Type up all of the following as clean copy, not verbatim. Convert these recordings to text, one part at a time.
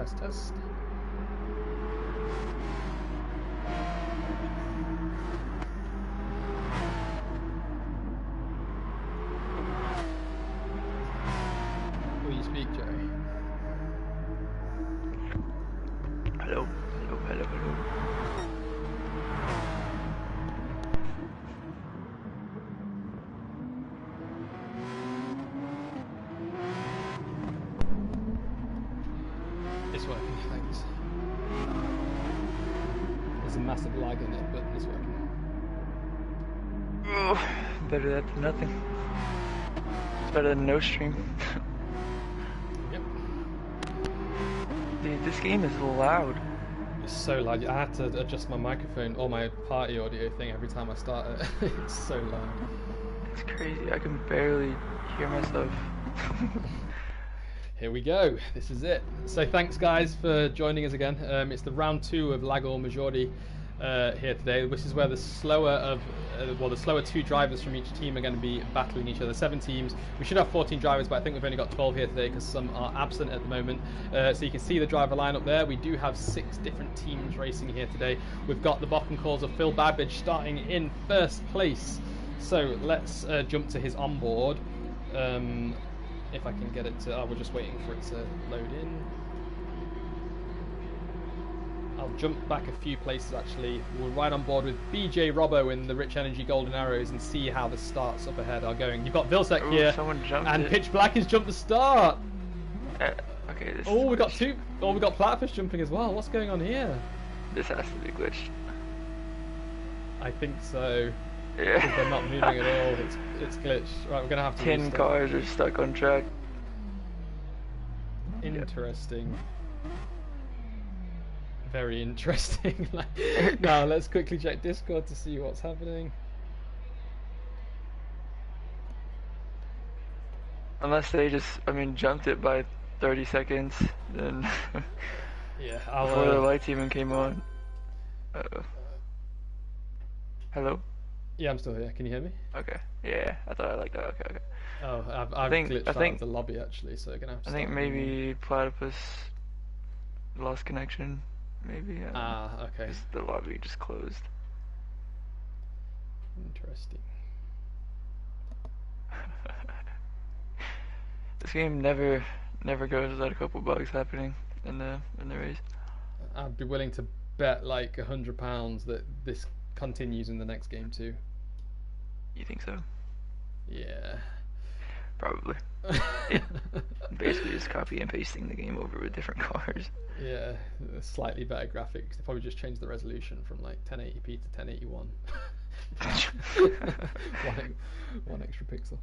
Test, test. Will you speak, Jerry? Hello, hello, hello, hello. It's working, thanks. There's a massive lag in it, but it's working. Oh, better that than nothing. It's better than no stream. Yep. Dude, this game is loud. It's so loud. I have to adjust my microphone or my party audio thing every time I start it. It's so loud. It's crazy. I can barely hear myself. Here we go. This is it. So thanks guys for joining us again. It's the round 2 of Lago Maggiore here today. This is where the slower two drivers from each team are going to be battling each other. 7 teams. We should have 14 drivers, but I think we've only got 12 here today because some are absent at the moment. So you can see the driver lineup there. We do have 6 different teams racing here today. We've got the Bock and Calls of Phil Babbage starting in first place. So let's jump to his onboard. If I can get it to... we're just waiting for it to load in. I'll jump back a few places actually. We're right on board with BJ Robbo in the Rich Energy Golden Arrows and see how the starts up ahead are going. You've got Vilsec here, and Pitch Black has jumped the start. Okay, this we got 2. Oh, we got Platypus jumping as well. What's going on here? This has to be glitched. I think so. Yeah. Because they're not moving at all. It's glitched. Right, we're gonna have to 10 restart. cars are stuck on track. Interesting. Very interesting. Now let's quickly check Discord to see what's happening. Unless they just, jumped it by 30 seconds, then yeah, before the lights even came on. Hello? Yeah, I'm still here. Can you hear me? Okay. Yeah, I thought I liked that. Okay. Oh, I've glitched out of the lobby actually, so you're gonna have to. I think maybe Platypus lost connection. Maybe. Okay. The lobby just closed. Interesting. This game never goes without a couple bugs happening in the race. I'd be willing to bet like £100 that this continues in the next game too. You think so? Yeah. Probably. Basically just copy and pasting the game over with different cars. Yeah, slightly better graphics. They probably just changed the resolution from like 1080p to 1081. one extra pixel.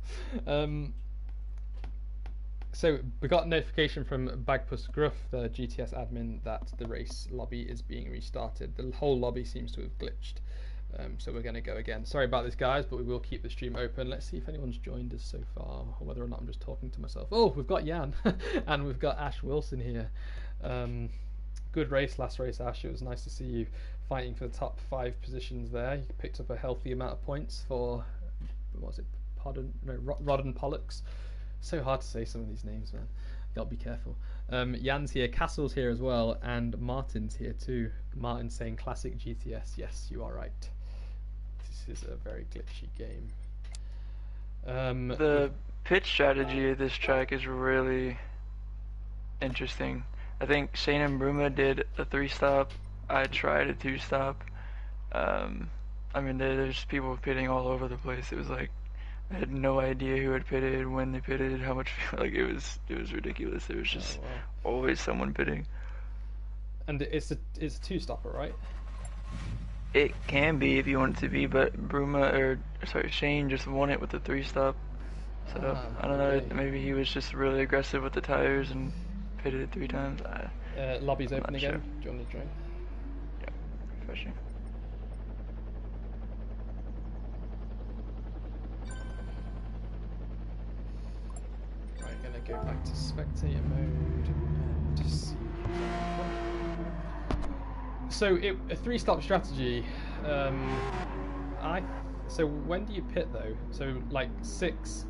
So we got a notification from Bagpuss Gruff, the GTS admin, that the race lobby is being restarted. The whole lobby seems to have glitched. So we're going to go again. Sorry about this, guys, but we will keep the stream open. Let's see if anyone's joined us so far, or whether or not I'm just talking to myself. Oh, we've got Jan, and we've got Ash Wilson here. Good race last race, Ash. It was nice to see you fighting for the top 5 positions there. You picked up a healthy amount of points for, what was it, Rodden Pollux. So hard to say some of these names, man. Gotta be careful. Jan's here, Castle's here as well, and Martin's here too. Martin's saying classic GTS. Yes, you are right. This is a very glitchy game. The pitch strategy of this track is really interesting. I think Shane and Bruma did a 3-stop. I tried a 2-stop. There's people pitting all over the place. It was like I had no idea who had pitted, when they pitted, how much. Like it was ridiculous. There was just always someone pitting. And it's a 2-stopper, right? It can be if you want it to be, but Shane just won it with the 3-stop. So I don't know. Okay. Maybe he was just really aggressive with the tires and pitted it 3 times. Lobby's open again. Sure. Do you want to join? Yeah, refreshing. Right, gonna go back to spectator mode to see. So a 3-stop strategy. So when do you pit though? So like 6,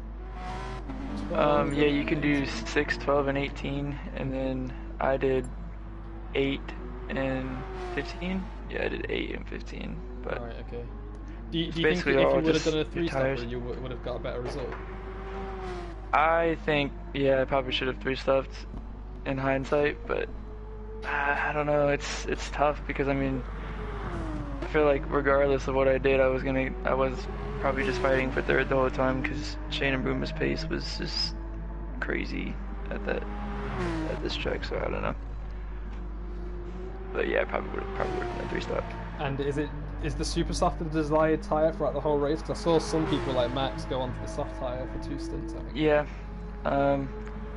12. Yeah, you can do 6, 12, and 18, and then I did 8 and 15. Yeah, I did 8 and 15. But all right, okay. Do you think if basically you all would have just done a 3-stopper, tires. you would have got a better result? I think, yeah, I probably should have 3-stopped in hindsight, but I don't know. It's tough because I mean, I feel like regardless of what I did, I was probably just fighting for third the whole time because Shane and Booma's pace was just crazy at this track. So I don't know. But yeah, I probably would have done a 3-stop. And is the super soft the desired tyre throughout the whole race? Because I saw some people like Max go onto the soft tyre for 2 stints, I think. Yeah.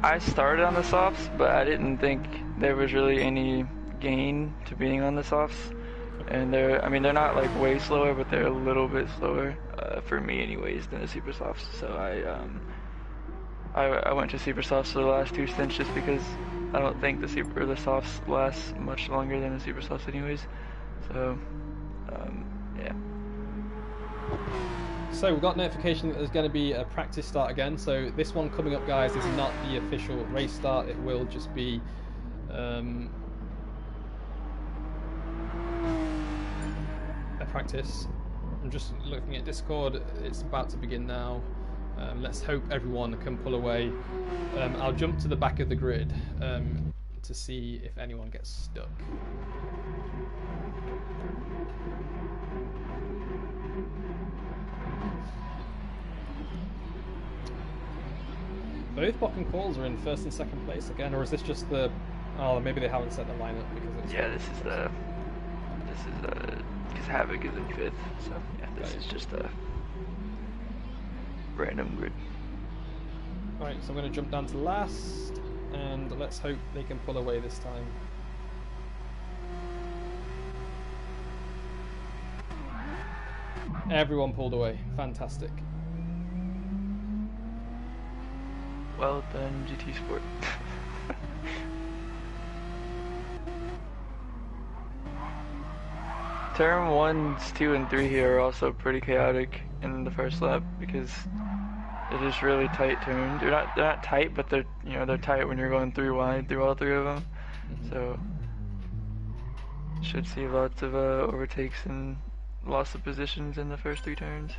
I started on the softs, but I didn't think there was really any gain to being on the softs. And they're not like way slower, but they're a little bit slower, for me anyways, than the super softs. So I went to super softs for the last 2 stints just because I don't think the softs last much longer than the super softs anyways. So, yeah. So we've got notification that there's going to be a practice start again. So this one coming up, guys, is not the official race start. It will just be a practice. I'm just looking at Discord. It's about to begin now. Let's hope everyone can pull away. I'll jump to the back of the grid to see if anyone gets stuck. Both Bock and Calls are in first and second place again, or is this just the? Oh, maybe they haven't set the lineup because it's. Yeah, this is because Havoc is in 5th, so yeah, this is just a random grid. Alright, so I'm going to jump down to last, and let's hope they can pull away this time. Everyone pulled away. Fantastic. Well done, GT Sport. Turn 1s, 2, and 3 here are also pretty chaotic in the first lap because they're just really tight turns. They're not tight, but they're tight when you're going 3 wide through all 3 of them. Mm-hmm. So should see lots of overtakes and loss of positions in the first 3 turns.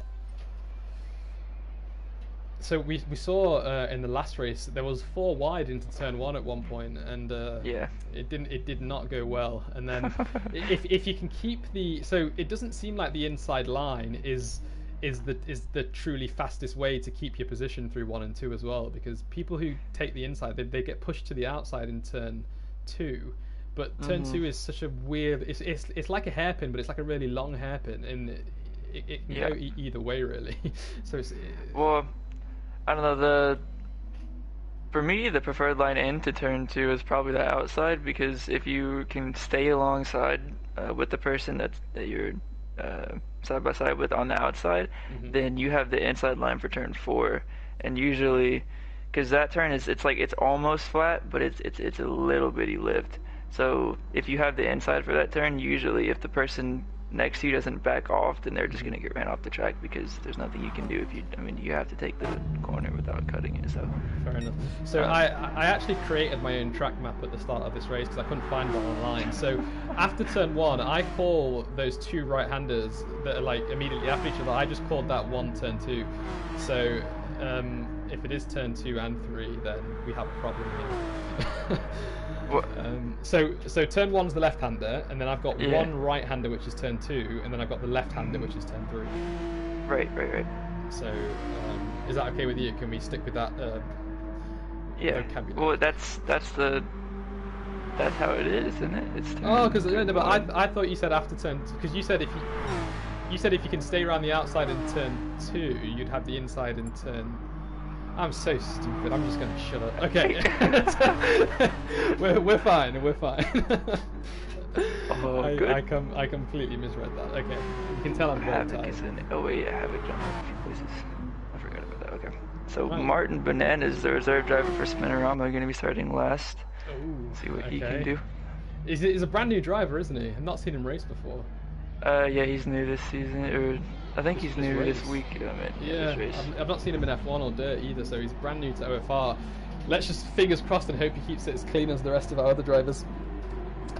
So we saw in the last race there was 4 wide into turn 1 at one point, and yeah, it did not go well. And then if you can keep so it doesn't seem like the inside line is the truly fastest way to keep your position through 1 and 2 as well, because people who take the inside they get pushed to the outside in turn 2. But turn 2 is such a weird. It's like a hairpin, but it's like a really long hairpin, and it can go either way really. So well, I don't know. For me, the preferred line into turn 2 is probably the outside, because if you can stay alongside with the person that you're side by side with on the outside, then you have the inside line for turn 4, and usually, because that turn it's almost flat, but it's a little bitty lift. So if you have the inside for that turn, usually if the person next to you doesn't back off, then they're just going to get ran off the track, because there's nothing you can do if you have to take the corner without cutting it. So fair enough. So I actually created my own track map at the start of this race because I couldn't find one online. So after turn 1, I call those 2 right-handers that are like immediately after each other, I just called that 1 turn 2. So if it is turn 2 and 3, then we have a problem here. So turn 1's the left-hander, and then I've got 1 right-hander, which is turn 2, and then I've got the left-hander, which is turn 3. Right. So is that okay with you? Can we stick with that vocabulary? Well, that's how it is, isn't it? It's turn because but I thought you said after turn, because you said if you can stay around the outside in turn 2, you'd have the inside in turn. I'm so stupid. I'm just going to shut up. Okay. we're fine. We're fine. Oh, good. I completely misread that. Okay. You can tell I'm very tired. Oh wait, yeah, Havoc jumped a few places. I forgot about that. Okay. So right. Martin Bananas, the reserve driver for Spinorama, going to be starting last. Ooh, see what he can do. He's a brand new driver, isn't he? I've not seen him race before. Yeah, he's new this season, or I think he's new this week. I've not seen him in F1 or Dirt either, so he's brand new to OFR. Let's just fingers crossed and hope he keeps it as clean as the rest of our other drivers.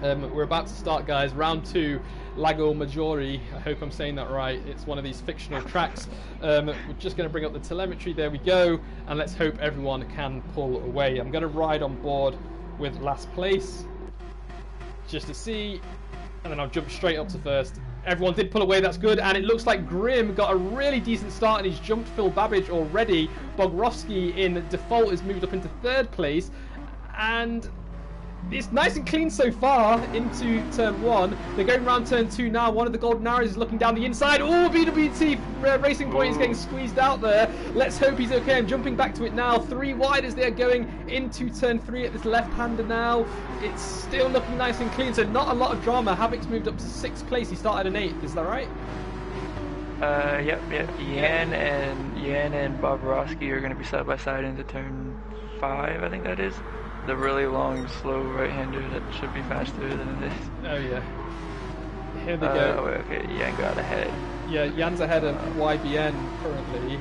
We're about to start, guys. Round 2, Lago Maggiore. I hope I'm saying that right. It's one of these fictional tracks. We're just going to bring up the telemetry. There we go. And let's hope everyone can pull away. I'm going to ride on board with last place, just to see. And then I'll jump straight up to first. Everyone did pull away, that's good. And it looks like Grim got a really decent start, and he's jumped Phil Babbage already. Bogrovsky in default has moved up into 3rd place. And it's nice and clean so far into turn 1. They're going around turn 2 now. One of the Golden Arrows is looking down the inside. Oh, BWT Racing Point is getting squeezed out there. Let's hope he's okay. I'm jumping back to it now. 3 wide as they're going into turn 3 at this left-hander now. It's still looking nice and clean, so not a lot of drama. Havoc's moved up to 6th place. He started in 8th. Is that right? Yep. Yan and Bobrovsky are going to be side by side into turn 5, I think that is. The really long, slow right-hander that should be faster than it is. Oh yeah. Here they go. Okay, Yan got ahead. Yeah, Yan's ahead of YBN currently.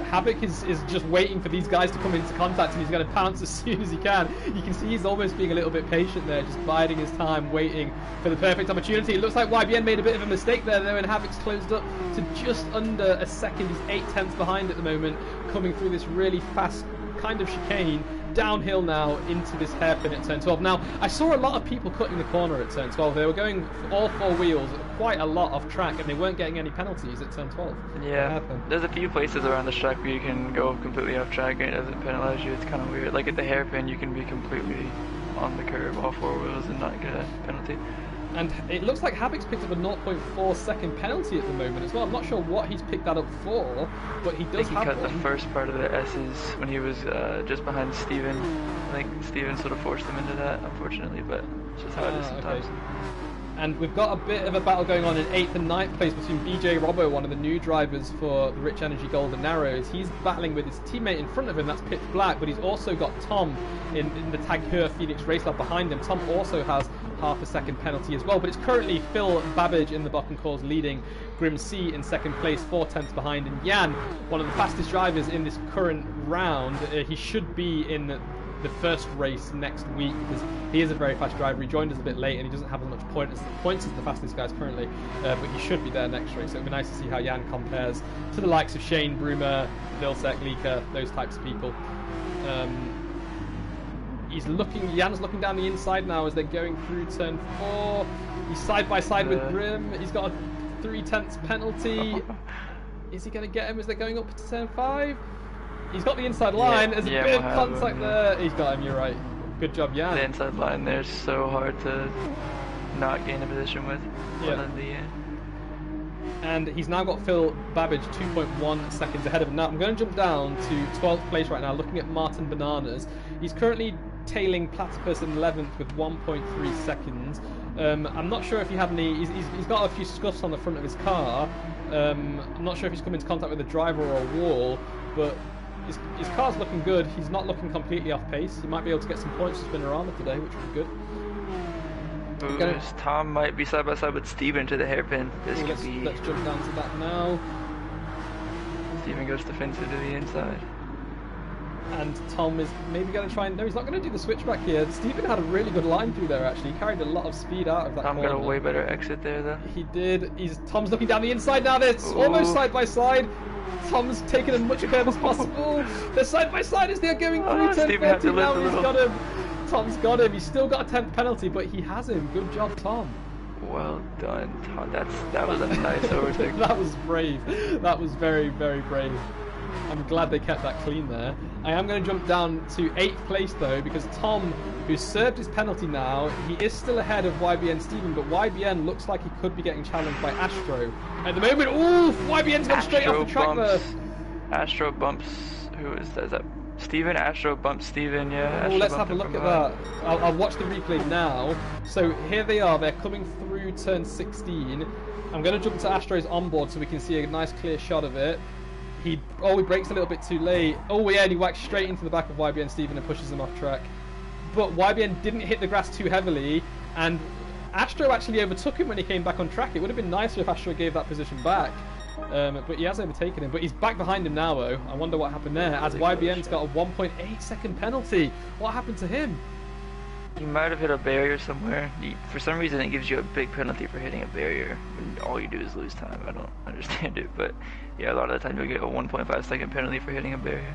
Havoc is just waiting for these guys to come into contact, and he's going to pounce as soon as he can. You can see he's almost being a little bit patient there, just biding his time, waiting for the perfect opportunity. It looks like YBN made a bit of a mistake there, though, and Havoc's closed up to just under a second. He's 8 tenths behind at the moment, coming through this really fast kind of chicane. Downhill now into this hairpin at turn 12. Now, I saw a lot of people cutting the corner at turn 12. They were going all 4 wheels quite a lot off track, and they weren't getting any penalties at turn 12. Yeah, there's a few places around the track where you can go completely off track and it doesn't penalize you. It's kind of weird. Like at the hairpin, you can be completely on the curb, all 4 wheels, and not get a penalty. And it looks like Havoc's picked up a 0.4 second penalty at the moment as well. I'm not sure what he's picked that up for, but he does have one. He cut the first part of the S's when he was just behind Steven. I think Steven sort of forced him into that, unfortunately, but it's just how it is sometimes. Okay. And we've got a bit of a battle going on in 8th and 9th place between BJ Robbo, one of the new drivers for the Rich Energy Golden Arrows. He's battling with his teammate in front of him, that's Pitch Black, but he's also got Tom in the Tag Heuer Phoenix Race Lab behind him. Tom also has half a second penalty as well, but it's currently Phil Babbage in the Bottom leading Grim C in 2nd place, 4 tenths behind, and Yan, one of the fastest drivers in this current round. He should be in the first race next week because he is a very fast driver. He joined us a bit late and he doesn't have as much points as the fastest guys currently, but he should be there next race. So it'd be nice to see how Yan compares to the likes of Shane, Broomer, Vilsek, Lika, those types of people. Jan's looking down the inside now as they're going through turn 4. He's side by side with Grim. He's got a 3 tenths penalty. Is he going to get him as they're going up to turn 5? He's got the inside line. There's a bit of contact there. He's got him, you're right. Good job, Yan. The inside line there's so hard to not gain a position with. And he's now got Phil Babbage 2.1 seconds ahead of him. Now I'm going to jump down to 12th place right now, looking at Martin Bananas. He's currently tailing Platypus in 11th with 1.3 seconds. I'm not sure if he had any. He's got a few scuffs on the front of his car. I'm not sure if he's come into contact with a driver or a wall, but his car's looking good. He's not looking completely off pace. He might be able to get some points to Spinorama today, which would be good. Tom might be side by side with Steven to the hairpin. Let's jump down to that now. Steven goes defensive to the inside. And Tom is maybe going to try and... No, he's not going to do the switchback here. Steven had a really good line through there, actually. He carried a lot of speed out of that corner. Tom got a way better exit there, though. He did. Tom's looking down the inside now. They're almost side by side. Tom's taken as much curve as possible. They're side by side as they're going through turn 30. Now he's got him. Tom's got him. He's still got a 10th penalty, but he has him. Good job, Tom. Well done, Tom. That was a nice overtake. That was brave. That was very, very brave. I'm glad they kept that clean there. I am going to jump down to 8th place though, because Tom, who's served his penalty now, he is still ahead of YBN Steven, but YBN looks like he could be getting challenged by Astro. At the moment, ooh, YBN's gone straight off the track there. Astro bumps, who is that? Is that Steven? Astro bumps Steven, yeah. Oh, let's have a look at that. I'll watch the replay now. So here they are, they're coming through turn 16. I'm going to jump to Astro's onboard so we can see a nice clear shot of it. He brakes a little bit too late. Oh yeah, and he whacks straight into the back of YBN Steven and pushes him off track. But YBN didn't hit the grass too heavily, and Astro actually overtook him when he came back on track. It would have been nicer if Astro gave that position back. But he has overtaken him. But he's back behind him now, though. I wonder what happened there, as YBN's got a 1.8 second penalty. What happened to him? You might have hit a barrier somewhere. For some reason, it gives you a big penalty for hitting a barrier when all you do is lose time. I don't understand it, but yeah, a lot of the time you'll get a 1.5-second penalty for hitting a barrier.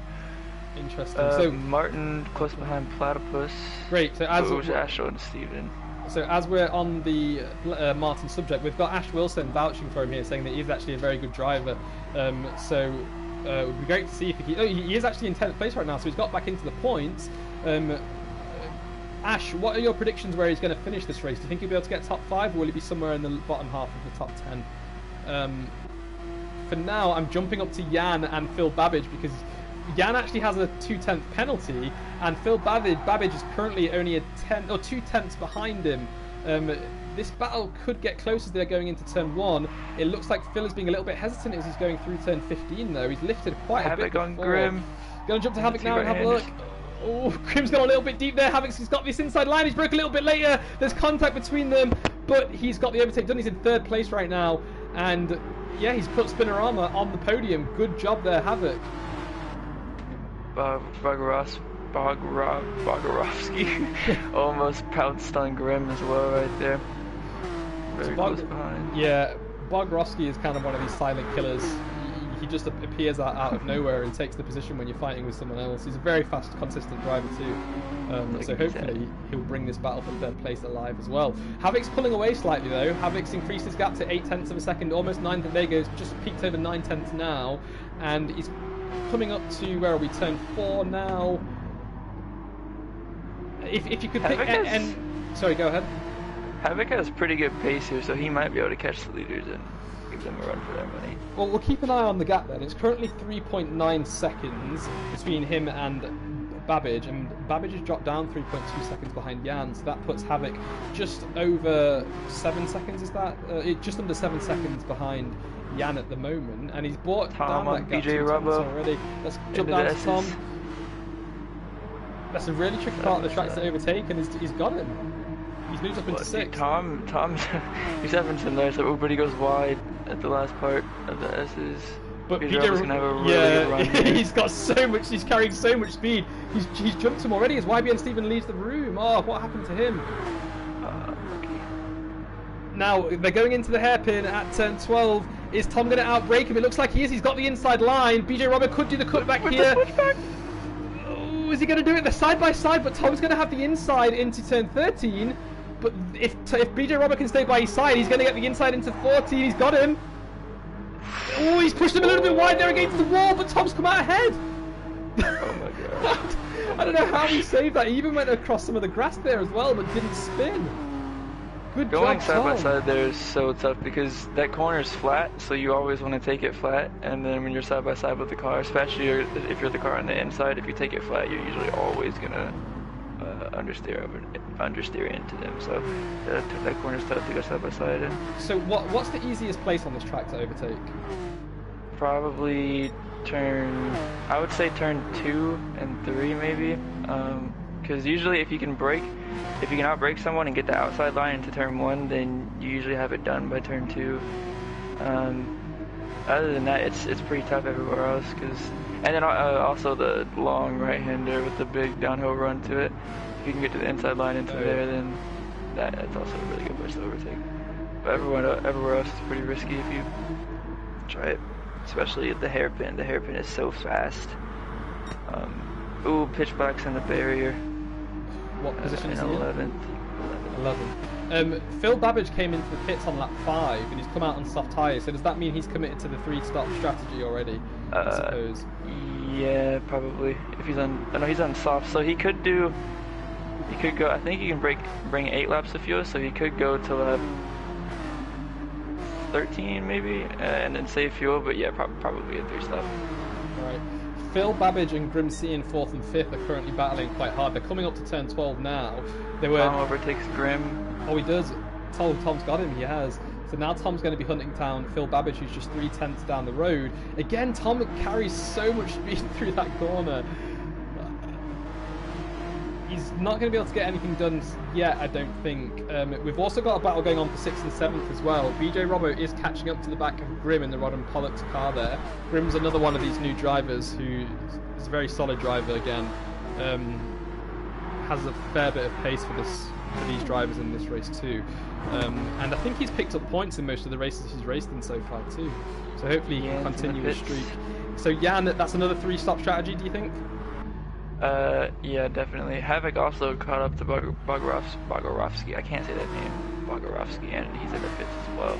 Interesting. So Martin close behind Platypus. Great. So as Ashel and Steven. So as we're on the Martin subject, we've got Ash Wilson vouching for him here, saying that he's actually a very good driver. It would be great to see if he is actually in 10th place right now, so he's got back into the points. Ash, what are your predictions where he's going to finish this race? Do you think he'll be able to get top 5, or will he be somewhere in the bottom half of the top 10? For now, I'm jumping up to Jan and Phil Babbage, because Jan actually has a 2/10 penalty, and Phil Babbage is currently only 2 tenths behind him. This battle could get close as they're going into turn 1. It looks like Phil is being a little bit hesitant as he's going through turn 15, though. He's lifted quite a bit. Havoc on Grim. Going to jump to Havoc now and have a look. Oh, Grim's got a little bit deep there. Havoc's got this inside line. He's broke a little bit later. There's contact between them, but he's got the overtake done. He's in 3rd place right now, and yeah, he's put Spinorama on the podium. Good job there, Havoc. Bogorovsky almost pounced on Grim as well right there. Very close behind. Yeah, Bogorovsky is kind of one of these silent killers. He just appears out of nowhere and takes the position when you're fighting with someone else. He's a very fast, consistent driver too. So hopefully he'll bring this battle for 3rd place alive as well. Havoc's pulling away slightly though. Havoc's increased his gap to 8/10 of a second, almost 9. There he goes, just peaked over 9/10 now, and he's coming up to, where are we? Turn 4 now. If you could pick sorry, go ahead. Havoc has pretty good pace here, so he might be able to catch the leaders and give them a run for their money. Well, we'll keep an eye on the gap then. It's currently 3.9 seconds between him and Babbage, and Babbage has dropped down 3.2 seconds behind Jan, so that puts Havoc just over 7 seconds, is that? Just under 7 seconds behind Jan at the moment, and he's brought down that gap BJ to Thomas already. Let's jump down to Tom. That's a really tricky part of the track to overtake, and he's got him. He's moved up into 6th. Tom's he's having some there, so everybody goes wide at the last part of the S's. But BJ gonna have a really good run here. He's got so much. He's carrying so much speed. He's jumped him already as YBN Steven leaves the room. Oh, what happened to him? Now they're going into the hairpin at turn 12. Is Tom going to outbrake him? It looks like he is. He's got the inside line. BJ Robert could do the cutback here. Oh, is he going to do it? They're side by side, but Tom's going to have the inside into turn 13. But if BJ Robert can stay by his side, he's going to get the inside into 14. He's got him. Oh, he's pushed him a little bit wide there against the wall, but Tom's come out ahead. Oh my god. I don't know how he saved that. He even went across some of the grass there as well, but didn't spin. Good Going job, side Tom. by side there is so tough because that corner is flat, so you always want to take it flat. And then when you're side by side with the car, especially if you're the car on the inside, if you take it flat, you're usually always gonna understeer into them. So that corner's tough to go side by side in. So what's the easiest place on this track to overtake? Probably I would say turn 2 and 3 maybe. Because usually if you can outbrake someone and get the outside line into turn 1, then you usually have it done by turn 2. Other than that, it's pretty tough everywhere else. And then also the long right-hander with the big downhill run to it. If you can get to the inside line into there, then that's also a really good place to overtake. But everywhere else is pretty risky if you try it. Especially at the hairpin. The hairpin is so fast. Ooh, pitch black's in the barrier. What position is he in? 11th. 11. Phil Babbage came into the pits on lap 5 and he's come out on soft tyres, so does that mean he's committed to the 3-stop strategy already, I suppose? Yeah, probably. If he's on, I know he's on soft, so he could go, I think he can bring 8 laps of fuel, so he could go to lap 13 maybe, and then save fuel, but yeah, probably a 3-stop. Right. Phil Babbage and Grim C in 4th and 5th are currently battling quite hard. They're coming up to turn 12 now. Tom overtakes Grim. Oh, he does. Tom's got him, he has. So now Tom's going to be hunting down Phil Babbage, who's just 3/10 down the road. Again, Tom carries so much speed through that corner. He's not going to be able to get anything done yet, I don't think. We've also got a battle going on for 6th and 7th as well. BJ Robbo is catching up to the back of Grim in the Rod and Pollock's car there. Grim's another one of these new drivers who is a very solid driver again. has a fair bit of pace for these drivers in this race too, and I think he's picked up points in most of the races he's raced in so far too. So hopefully he can continue his streak. So Jan, that's another 3-stop strategy, do you think? Yeah, definitely. Havoc also caught up to Bogorovsky. I can't say that name, Bogorovsky, and he's in the pits as well.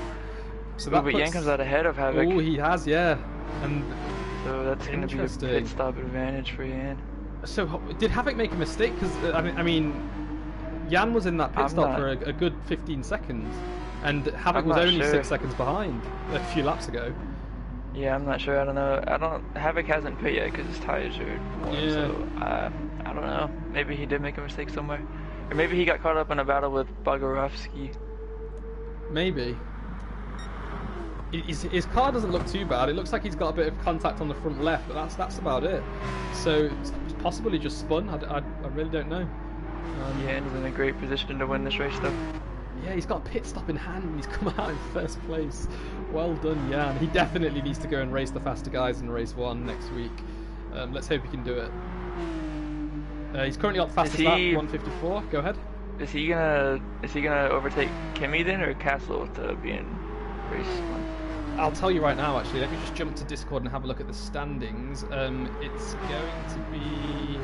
So but Yan comes out ahead of Havoc. Oh, he has, yeah. And so that's going to be a pit stop advantage for Yan. So did Havoc make a mistake? Because I mean, Yan was in that pit stop for a good 15 seconds, and Havoc was only 6 seconds behind a few laps ago. Yeah, I'm not sure. I don't know. Havoc hasn't pit yet because his tires are warm. Yeah. So I don't know. Maybe he did make a mistake somewhere, or maybe he got caught up in a battle with Bogorovsky. Maybe. His car doesn't look too bad. It looks like he's got a bit of contact on the front left, but that's about it. So it's possibly just spun. I really don't know. Yeah, he's in a great position to win this race though. Yeah, he's got a pit stop in hand and he's come out in first place. Well done, Jan. He definitely needs to go and race the faster guys in race 1 next week. Let's hope he can do it. He's currently got the fastest lap, 154. Go ahead. Is he gonna overtake Kimi then, or Castle to be in race 1? I'll tell you right now, actually. Let me just jump to Discord and have a look at the standings. It's going to be...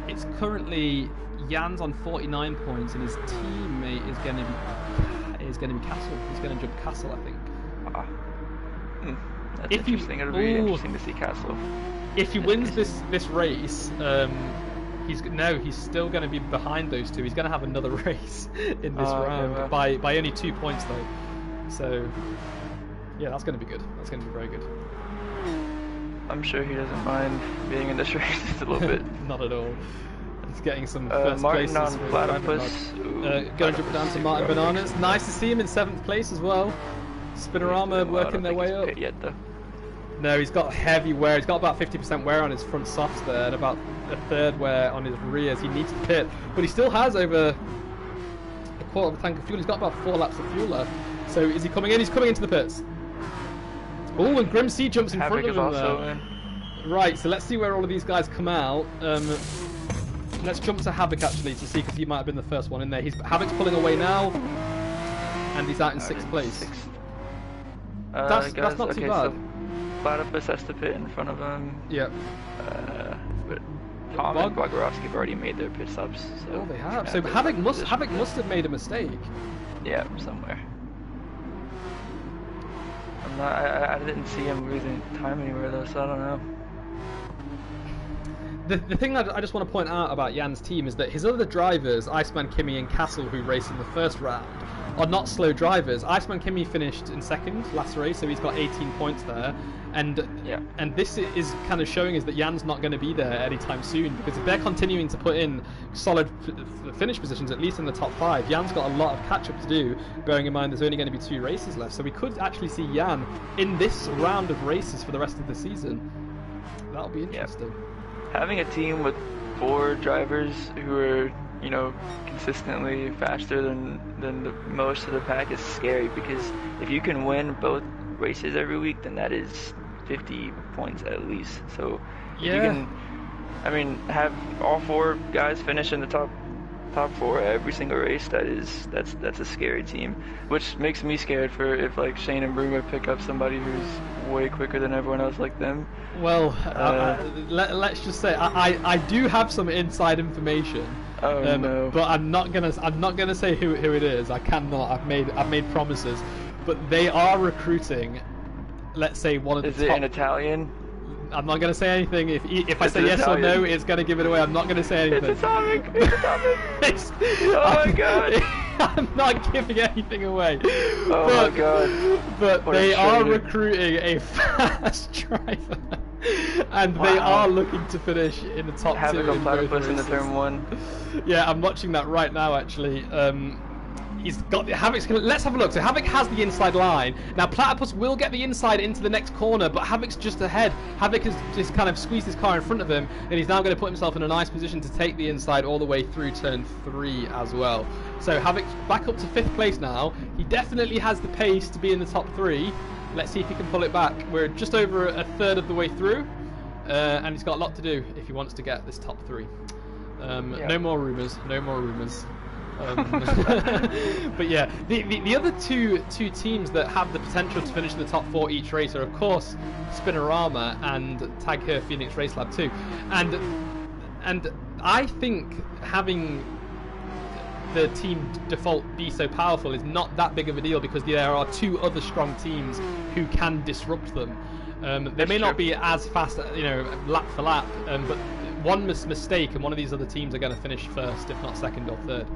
It's currently Jan's on 49 points, and his teammate is going to be Castle. He's going to jump Castle, I think. That's interesting. It'll be interesting to see Castle. If he wins this race, he's still going to be behind those two. He's going to have another race in this round by only 2 points though. So yeah, that's going to be good. That's going to be very good. I'm sure he doesn't mind being in this race just a little bit. Not at all. He's getting some first Martin places. On Platypus. Going to jump down to Martin Bananas. Nice to see him in 7th place as well. Spinorama working their way up. Yet, though. No, he's got heavy wear. He's got about 50% wear on his front softs there, and about a third wear on his rears. He needs to pit, but he still has over a quarter of a tank of fuel. He's got about 4 laps of fuel left. So is he coming in? He's coming into the pits. Oh, and Grim C jumps in front of him there. Right, so let's see where all of these guys come out. Let's jump to Havoc actually to see, because he might have been the first one in there. Havoc's pulling away now, and he's out in 6th place. That's not too bad. So Platypus has to pit in front of him. Yep. But Tom and Bogorovsky have already made their pit stops. So oh, they have. So Havoc must have made a mistake. Yeah, somewhere. I didn't see him losing time anywhere though, so I don't know. The thing that I just want to point out about Jan's team is that his other drivers, Iceman, Kimi and Castle, who raced in the first round, are not slow drivers. Iceman Kimi finished in 2nd last race, so he's got 18 points there. And this is kind of showing us that Jan's not going to be there anytime soon, because if they're continuing to put in solid finish positions, at least in the top 5, Jan's got a lot of catch-up to do, bearing in mind there's only going to be 2 races left. So we could actually see Jan in this round of races for the rest of the season. That'll be interesting. Yep. Having a team with 4 drivers who are, consistently faster than most of the pack is scary, because if you can win both races every week, then that is 50 points at least. So if you can, have all 4 guys finish in the top 4 every single race, that's a scary team, which makes me scared for if like Shane and Bruno pick up somebody who's way quicker than everyone else like them. Well, let's just say I do have some inside information. Oh no! But I'm not gonna say who it is. I cannot. I've made promises, but they are recruiting. Let's say one of the top. Is it in Italian? I'm not gonna say anything. If I say yes or no, it's gonna give it away. I'm not gonna say anything. It's atomic. It's atomic. Oh my god! I'm not giving anything away. Oh my god! But they are recruiting a fast driver, and they are looking to finish in the top 2 in both races. In the turn 1. Yeah, I'm watching that right now. Actually, he's got Havoc's. Let's have a look. So Havoc has the inside line. Now Platypus will get the inside into the next corner, but Havoc's just ahead. Havoc has just kind of squeezed his car in front of him, and he's now going to put himself in a nice position to take the inside all the way through turn 3 as well. So Havoc's back up to 5th place now. He definitely has the pace to be in the top 3. Let's see if he can pull it back. We're just over a third of the way through, and he's got a lot to do if he wants to get this top 3. Yeah. No more rumors. No more rumors. But yeah, the other two teams that have the potential to finish in the top 4 each race are, of course, Spinorama and Tag Her Phoenix Race Lab 2. And I think having the team default be so powerful is not that big of a deal, because there are 2 other strong teams who can disrupt them. They may not be as fast, lap for lap, but one mistake and one of these other teams are going to finish first, if not second or third.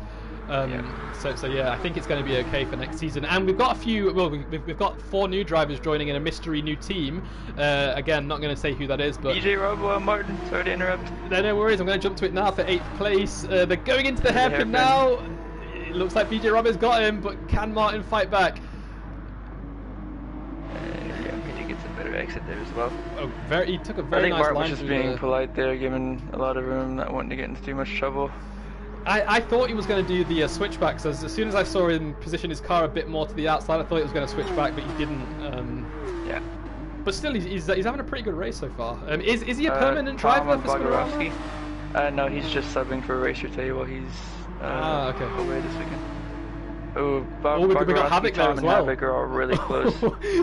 So yeah, I think it's going to be okay for next season. And we've got a few. Well, we've got 4 new drivers joining in a mystery new team. Again, not going to say who that is, but BJ Robo, Martin. Sorry to interrupt. No worries. I'm going to jump to it now for 8th place. They're going into the hairpin now. It looks like BJ Robo's got him, but can Martin fight back? Yeah, BJ gets a better exit there as well. Oh, he took a very nice line. I think Martin was just being polite there, giving a lot of room, not wanting to get into too much trouble. I thought he was going to do the switchback, so as soon as I saw him position his car a bit more to the outside, I thought he was going to switch back, but he didn't. Yeah. But still, he's having a pretty good race so far. Is he a permanent driver for Spinorama? No, he's just subbing for Racer Tay while he's away this weekend. We got Havoc there as well. Havoc are all really close.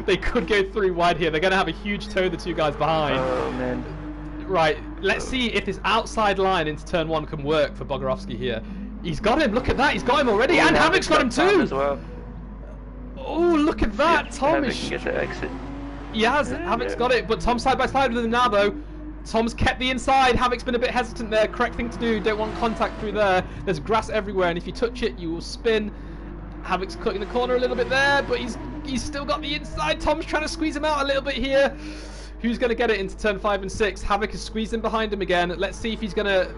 They could go 3 wide here. They're going to have a huge tow, the 2 guys behind. Oh, man. Right, let's see if this outside line into turn 1 can work for Bogorovsky here. He's got him, look at that, he's got him already, and Havoc's got him too! As well. Oh, look at that, Tom is... Havoc can get the exit. He has, Havoc's got it, but Tom's side by side with him now though. Tom's kept the inside, Havoc's been a bit hesitant there, correct thing to do, don't want contact through there. There's grass everywhere, and if you touch it, you will spin. Havoc's cutting the corner a little bit there, but he's still got the inside. Tom's trying to squeeze him out a little bit here. Who's going to get it into turn 5 and 6? Havoc is squeezing behind him again. Let's see if he's going to...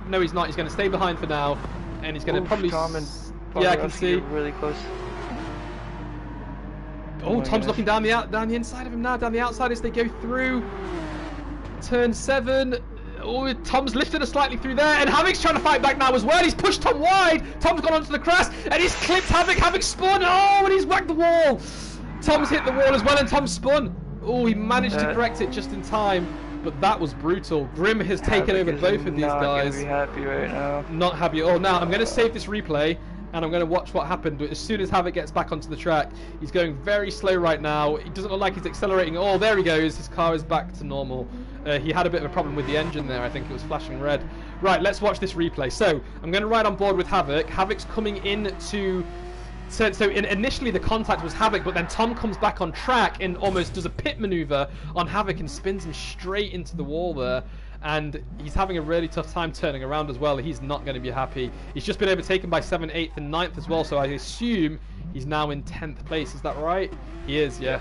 No, he's not. He's going to stay behind for now. And he's going to probably... Yeah, I can see. Really close. Oh, Tom's looking down the inside of him now. Down the outside as they go through. Turn 7. Oh, Tom's lifted us slightly through there. And Havoc's trying to fight back now as well. He's pushed Tom wide. Tom's gone onto the crest. And he's clipped Havoc. Havoc spun. Oh, and he's whacked the wall. Tom's hit the wall as well, and Tom spun. Oh, he managed to correct it just in time, but that was brutal. Grim has taken over both of these guys. Not be happy right now. Not happy at all. Now, I'm going to save this replay, and I'm going to watch what happened. As soon as Havoc gets back onto the track, he's going very slow right now. He doesn't look like he's accelerating at all. There he goes. His car is back to normal. He had a bit of a problem with the engine there. I think it was flashing red. Right, let's watch this replay. So, I'm going to ride on board with Havoc. Havoc's coming into... So initially the contact was Havoc, but then Tom comes back on track and almost does a pit maneuver on Havoc and spins him straight into the wall there. And he's having a really tough time turning around as well. He's not going to be happy. He's just been overtaken by 7th, 8th and 9th as well, so I assume he's now in 10th place. Is that right? He is, yeah.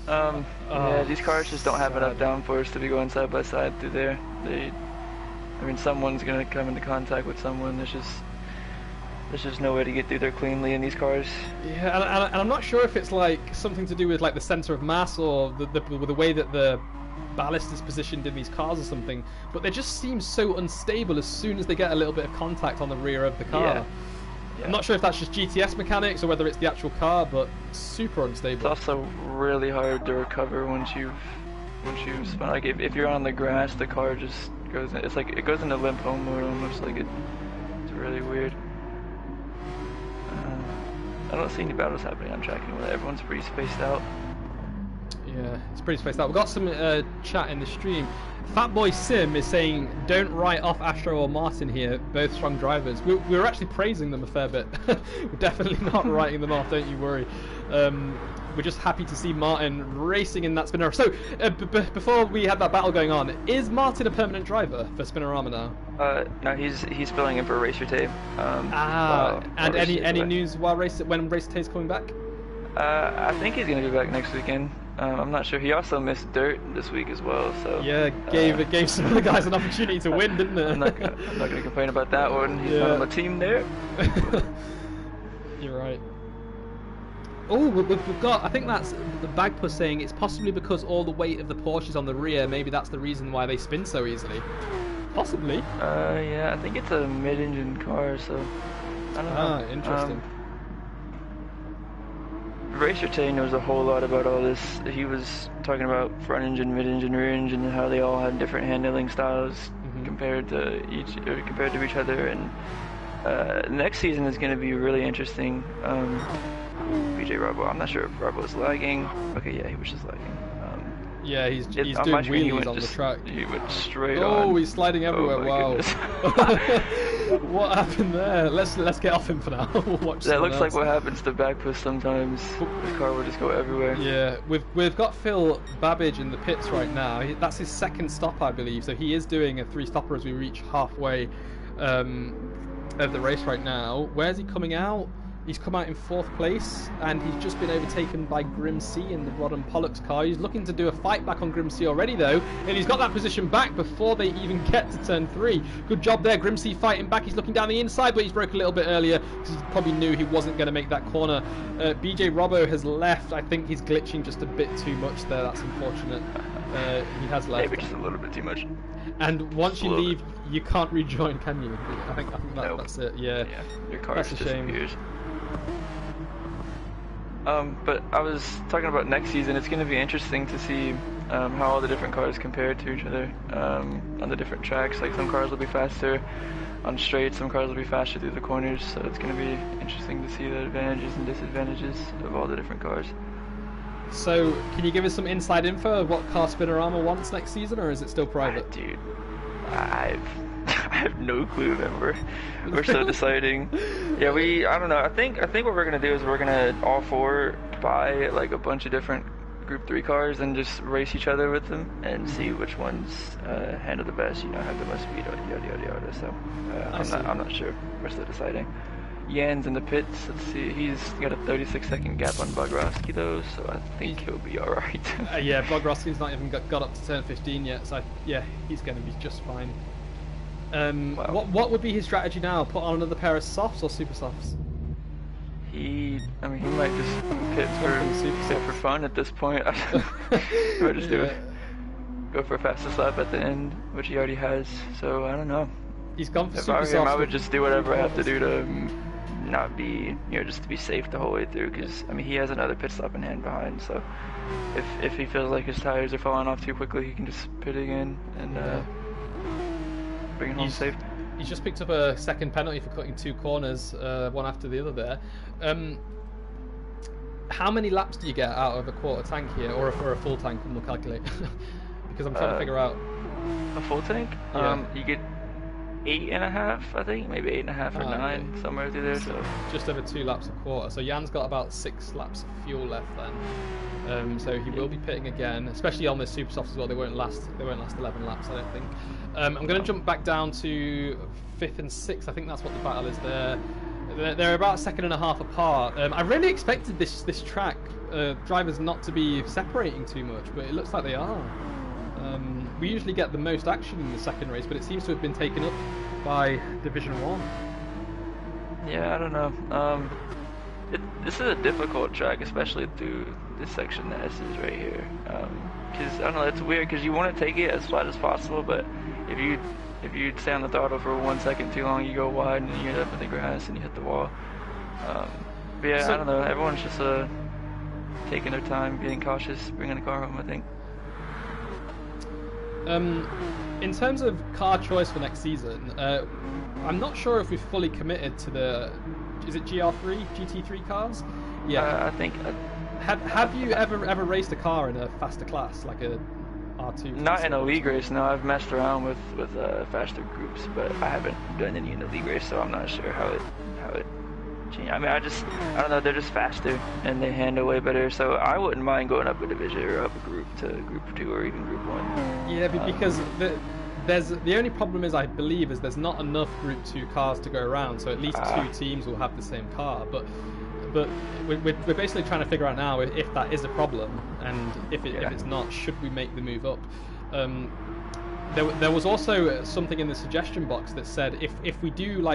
Yeah, these cars just don't have enough downforce to be going side by side through there. I mean, someone's going to come into contact with someone. There's just no way to get through there cleanly in these cars. Yeah, and I'm not sure if it's like something to do with like the center of mass or the way that the ballast is positioned in these cars or something, but they just seem so unstable as soon as they get a little bit of contact on the rear of the car. Yeah. I'm not sure if that's just GTS mechanics or whether it's the actual car, but super unstable. It's also really hard to recover once you've spun. Like if you're on the grass, the car just goes. It's like it goes into limp home mode almost. Like it's really weird. I don't see any battles happening on track anymore. Everyone's pretty spaced out. Yeah, it's pretty spaced out. We've got some chat in the stream. Fatboy Sim is saying, don't write off Astro or Martin here, both strong drivers. We're actually praising them a fair bit. We're definitely not writing them off, don't you worry. We're just happy to see Martin racing in that Spinorama. So, before we had that battle going on, is Martin a permanent driver for Spinorama now? No, he's filling in for Racer Tay. And any news when Racer Tay's coming back? I think he's going to be back next weekend. I'm not sure. He also missed dirt this week as well. So yeah, gave some of the guys an opportunity to win, didn't it? I'm not going to complain about that one. He's not on the team there. You're right. Oh, we've got, I think that's the Bagpuss saying it's possibly because all the weight of the Porsche is on the rear. Maybe that's the reason why they spin so easily. Possibly. Yeah, I think it's a mid-engine car, so I don't know. Interesting. Racer Tay knows a whole lot about all this. He was talking about front engine, mid engine, rear engine, and how they all had different handling styles compared to each other, and next season is going to be really interesting. BJ Robbo, I'm not sure if Robbo's lagging. Okay, yeah, he was just lagging. Yeah, he's doing he wheelies on the track. He went straight on. Oh, he's sliding everywhere. Oh, wow. What happened there? Let's get off him for now. We'll watch that looks else. like what happens to back push sometimes. The car will just go everywhere. Yeah, we've got Phil Babbage in the pits right now. That's his second stop, I believe. So he is doing a 3-stopper as we reach halfway of the race right now. Where's he coming out? He's come out in 4th place, and he's just been overtaken by Grim C in the Rodham Pollock's car. He's looking to do a fight back on Grim C already, though, and he's got that position back before they even get to turn 3. Good job there, Grim C fighting back. He's looking down the inside, but he's broke a little bit earlier because he probably knew he wasn't going to make that corner. BJ Robbo has left. I think he's glitching just a bit too much there. That's unfortunate. He has left. Maybe just a little bit too much. And once you leave, you can't rejoin, can you? I think nope. That's it. Yeah. Your car that's just a shame. disappears. But I was talking about next season. It's going to be interesting to see how all the different cars compare to each other on the different tracks. Like some cars will be faster on straight, some cars will be faster through the corners. So it's going to be interesting to see the advantages and disadvantages of all the different cars. So, can you give us some inside info of what car Spinorama wants next season, or is it still private? Dude, I have no clue, man. We're still deciding. Yeah, I don't know. I think what we're gonna do is we're gonna all 4 buy like a bunch of different Group 3 cars and just race each other with them and see which ones handle the best. You know, have the most speed, yada yada yada. So I'm not sure. We're still deciding. Jan's in the pits. Let's see. He's got a 36-second gap on Bogrovsky though, so I think he'll be all right. Yeah, Bogrovsky's not even got up to turn 15 yet, so yeah, he's going to be just fine. Wow. What would be his strategy now? Put on another pair of softs or super softs? He might just pit for fun at this point. He might just go for a fastest lap at the end, which he already has. So I don't know. He's gone for if super I were him, softs. I would just do whatever I have to do to not be, just to be safe the whole way through. Because he has another pit stop in hand behind. So if he feels like his tires are falling off too quickly, he can just pit again and bring it home safe. He's just picked up a second penalty for cutting 2 corners, one after the other there. How many laps do you get out of a quarter tank here, or for a full tank? And we'll calculate because I'm trying to figure out. A full tank? Yeah. You get 8.5, I think, maybe 8.5 or 9, okay. somewhere through there. So just over 2 laps a quarter. So Jan's got about 6 laps of fuel left then. So he will be pitting again, especially on this super soft as well. They won't last 11 laps, I don't think. I'm going to jump back down to 5th and 6th. I think that's what the battle is there. They're about 1.5 seconds apart. I really expected this track drivers not to be separating too much, but it looks like they are. We usually get the most action in the second race, but it seems to have been taken up by Division 1. Yeah, I don't know. This is a difficult track, especially through this section that S is right here. Because, I don't know, it's weird because you want to take it as flat as possible, but if you stay on the throttle for 1 second too long, you go wide and you end up in the grass and you hit the wall. But yeah, I don't know, everyone's just taking their time, being cautious, bringing the car home, I think. In terms of car choice for next season, I'm not sure if we've fully committed to the... Is it GR3, GT3 cars? Yeah. I think... Have you ever raced a car in a faster class, like a R2? Not in a league race, no. I've messed around with faster groups, but I haven't done any in a league race, so I'm not sure how it changed. I don't know, they're just faster, and they handle way better, so I wouldn't mind going up a division or up a group to Group 2 or even Group 1. Yeah, because the only problem is, I believe, is there's not enough Group 2 cars to go around, so at least 2 teams will have the same car, but we're basically trying to figure out now if that is a problem, and if it's not, should we make the move up? There was also something in the suggestion box that said if we do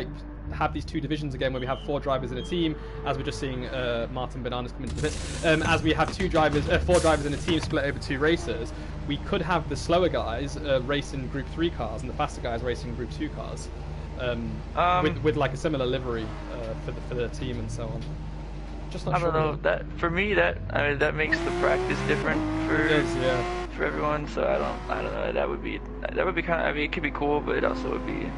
have these 2 divisions again where we have 4 drivers in a team, as we're just seeing Martin Bananas come into the pit, as we have 4 drivers in a team split over 2 racers, we could have the slower guys racing Group 3 cars and the faster guys racing Group 2 cars, with like a similar livery for the team and so on. Just not I don't know, that for me that makes the practice different for everyone. So I don't know. That would be kind of. I mean, it could be cool, but it also would be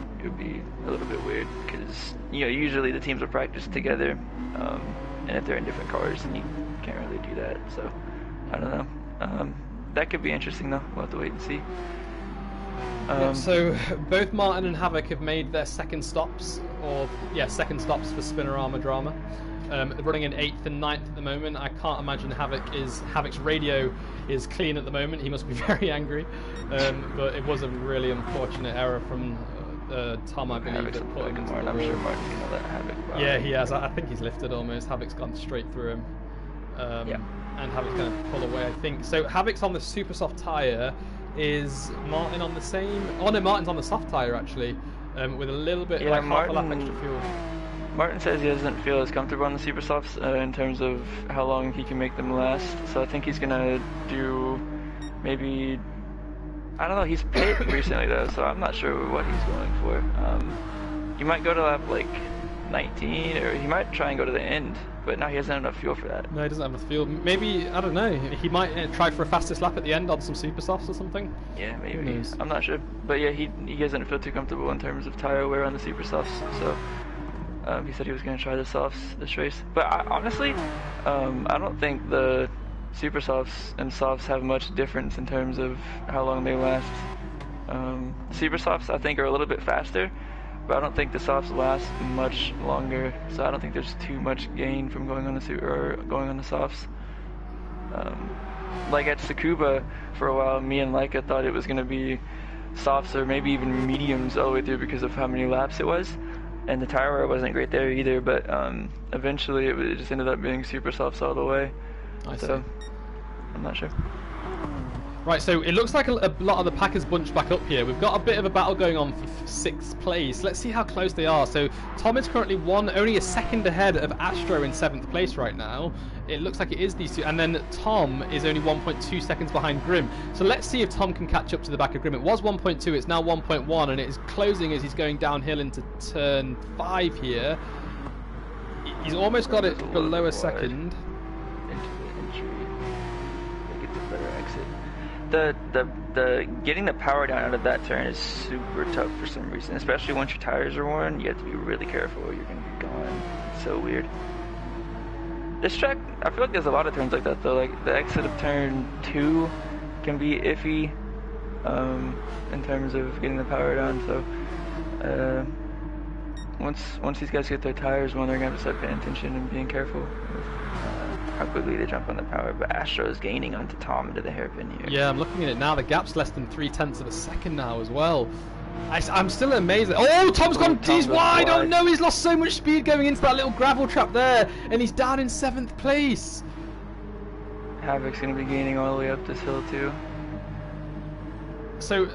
a little bit weird because usually the teams will practice together, and if they're in different cars, then you can't really do that. So I don't know. That could be interesting though. We'll have to wait and see. So both Martin and Havoc have made their second stops for Spinorama Drama. They're running in 8th and 9th at the moment. I can't imagine Havoc's radio is clean at the moment. He must be very angry. But it was a really unfortunate error from Tom, I believe, that put him into the I'm sure Martin's gonna let Havoc by. Yeah, he has. I think he's lifted almost. Havoc's gone straight through him. And Havoc's going to pull away, I think. So Havoc's on the super soft tyre. Is Martin on the same? Oh no, Martin's on the soft tyre actually, with a little bit half a lap extra fuel. Martin says he doesn't feel as comfortable on the super softs in terms of how long he can make them last. So I think he's gonna do maybe, I don't know. He's pit recently though, so I'm not sure what he's going for. He might go to lap like 19, or he might try and go to the end. But now he doesn't have enough fuel for that. No, he doesn't have enough fuel. Maybe, I don't know, he might try for a fastest lap at the end on some super softs or something. Yeah, maybe. I'm not sure. But yeah, he doesn't feel too comfortable in terms of tire wear on the super softs. So he said he was going to try the softs this race. But honestly, I don't think the super softs and softs have much difference in terms of how long they last. Super softs, I think, are a little bit faster. But I don't think the softs last much longer, so I don't think there's too much gain from going on the softs. Like at Tsukuba for a while, me and Laika thought it was going to be softs or maybe even mediums all the way through because of how many laps it was, and the tire wear wasn't great there either. But eventually it just ended up being super softs all the way. So I'm not sure. Right, so it looks like a lot of the pack has bunched back up here. We've got a bit of a battle going on for 6th place. Let's see how close they are. So Tom is currently only a second ahead of Astro in 7th place right now. It looks like it is these two. And then Tom is only 1.2 seconds behind Grim. So let's see if Tom can catch up to the back of Grim. It was 1.2, it's now 1.1, and it is closing as he's going downhill into turn 5 here. He's almost got it below a second. The getting the power down out of that turn is super tough for some reason, especially once your tires are worn. You have to be really careful or you're gonna be going. It's so weird. This track, I feel like there's a lot of turns like that though. Like the exit of turn 2 can be iffy in terms of getting the power down. So once these guys get their tires worn, they're gonna have to start paying attention and being careful how quickly they jump on the power. But Astro is gaining onto Tom into the hairpin here. Yeah, I'm looking at it now. The gap's less than 0.3 of a second now as well. I'm still amazed. Oh, Tom's gone. He's wide. Oh no, he's lost so much speed going into that little gravel trap there, and he's down in 7th place. Havoc's going to be gaining all the way up this hill too. So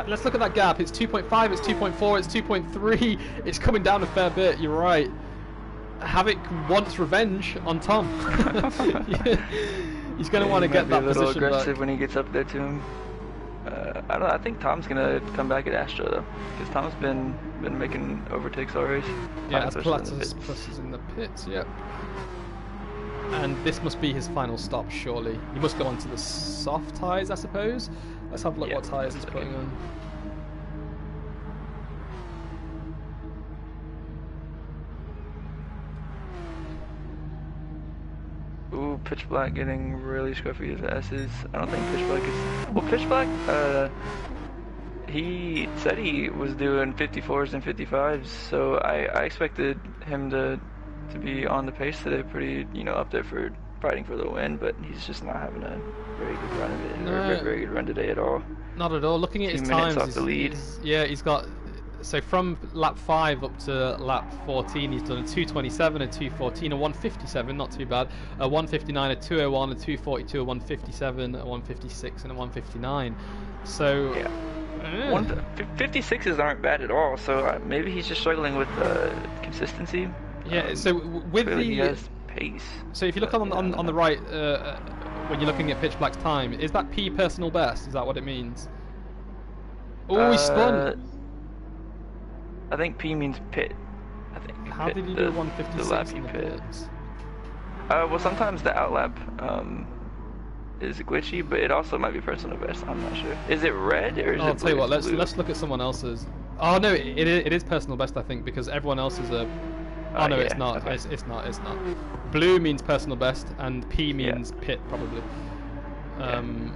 let's look at that gap. It's 2.5. It's 2.4. It's 2.3. It's coming down a fair bit. You're right. Havoc wants revenge on Tom. He's going to want to get that position back. A little aggressive when he gets up there to him. I don't know. I think Tom's going to come back at Astro though, because Tom's been making overtakes all race. Yeah, as Plus is in the pits. Yep. And this must be his final stop, surely. He must go on to the soft tyres, I suppose. Let's have a look what tyres he's putting on. Ooh, Pitch Black getting really scruffy with the S's. I don't think Pitch Black is... Well, Pitch Black, he said he was doing 54s and 55s, so I expected him to be on the pace today, pretty, up there for fighting for the win, but he's just not having a very good run of it, or a very good run today at all. Not at all. Looking at his times, off the lead. He's got... So from lap 5 up to lap 14, he's done a 2:27, a 2:14, a 1:57, not too bad, a 1:59, a 2:01, a 2:42, a 1:57, a 1:56, and a 1:59. So... Yeah. 56s aren't bad at all, so maybe he's just struggling with consistency. Yeah, so with the... He has pace. So if you look on the right, when you're looking at Pitch Black's time, is that P personal best? Is that what it means? Oh, he spun! I think P means pit. I think. How did he do 156 in the pits? Well, sometimes the outlap is glitchy, but it also might be personal best. I'm not sure. Is it red or is I'll it tell you blue? what. It's blue. Let's look at someone else's. Oh no, it is personal best, I think, because everyone else is a. Oh no, yeah, it's not. okay. It's not. It's not. Blue means personal best, and P means pit probably.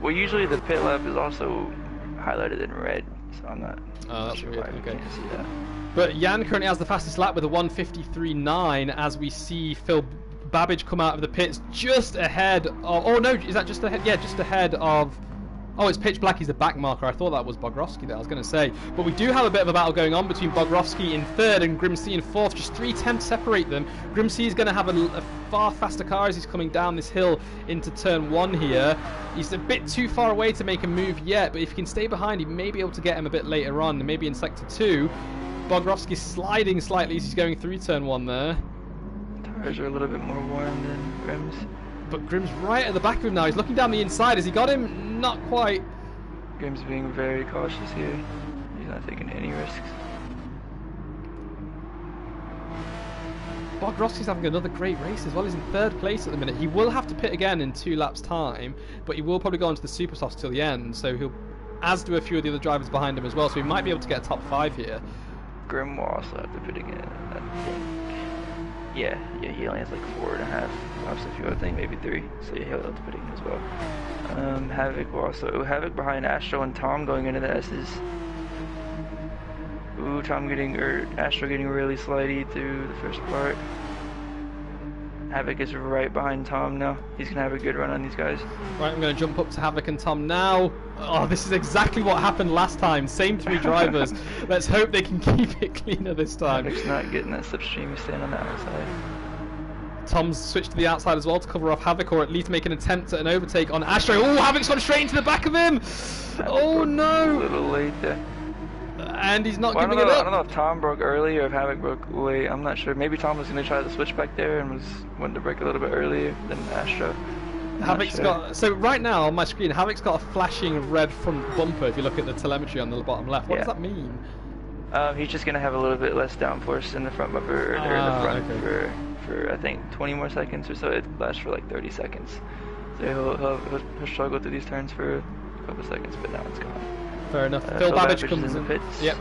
Well, usually the pit lap is also highlighted in red, so I'm not. Oh, that's sure weird. why we Okay. can't see that. But Jan currently has the fastest lap with a 1:53.9 as we see Phil Babbage come out of the pits just ahead of... Oh no, is that just ahead? Yeah, just ahead of... Oh, it's pitch black, he's the back marker. I thought that was Bogrovsky there, I was going to say. But we do have a bit of a battle going on between Bogrovsky in third and Grimsey in fourth. Just 3 attempts separate them. Grimsey is going to have a far faster car as he's coming down this hill into turn 1 here. He's a bit too far away to make a move yet, but if he can stay behind, he may be able to get him a bit later on, maybe in sector 2. Bogrovsky's sliding slightly as he's going through turn 1 there. Tires are a little bit more warm than Grim's. But Grim's right at the back of him now. He's looking down the inside. Has he got him? Not quite. Grim's being very cautious here. He's not taking any risks. Bogrovsky's having another great race as well. He's in third place at the minute. He will have to pit again in 2 laps time, but he will probably go on to the super softs till the end, so he'll, as do a few of the other drivers behind him as well, so he might be able to get a top 5 here. Grim will also have to pit again, I think. Yeah, he only has like 4.5 laps of fuel, I think, maybe 3. So yeah, he'll have to pit again as well. Havoc will also... Havoc behind Astro and Tom going into the S's. Ooh, Astro getting really slidey through the first part. Havoc is right behind Tom now. He's going to have a good run on these guys. Right, I'm going to jump up to Havoc and Tom now. Oh, this is exactly what happened last time. Same 3 drivers. Let's hope they can keep it cleaner this time. Havoc's not getting that slipstream. He's staying on the outside. Tom's switched to the outside as well to cover off Havoc, or at least make an attempt at an overtake on Astro. Oh, Havoc's gone straight into the back of him! Oh no! A little late there. And he's not giving it I up. don't know if Tom broke early or if Havoc broke late. I'm not sure. Maybe Tom was going to try the switch back there and wanted to break a little bit earlier than Astro. Havoc's got... So right now on my screen, Havoc's got a flashing red front bumper if you look at the telemetry on the bottom left. What does that mean? He's just going to have a little bit less downforce in the front bumper, or in the front for I think 20 more seconds or so. It lasts for like 30 seconds. So he'll struggle through these turns for a couple seconds, but now it's gone. Fair enough. Phil Babbage comes in the pits. Yep.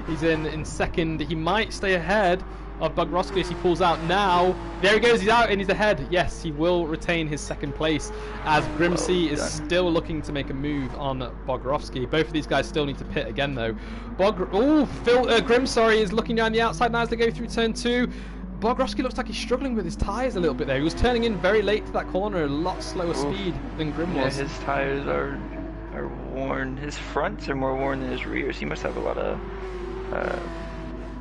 He's in second. He might stay ahead of Bogrovsky as he pulls out now. There he goes. He's out and he's ahead. Yes, he will retain his second place as Grimsey is still looking to make a move on Bogrovsky. Both of these guys still need to pit again though. Grim, is looking down the outside now as they go through turn 2. Bogrovsky looks like he's struggling with his tyres a little bit there. He was turning in very late to that corner, a lot slower speed than Grim was. Yeah, his tyres are worn. His fronts are more worn than his rears. He must have a lot of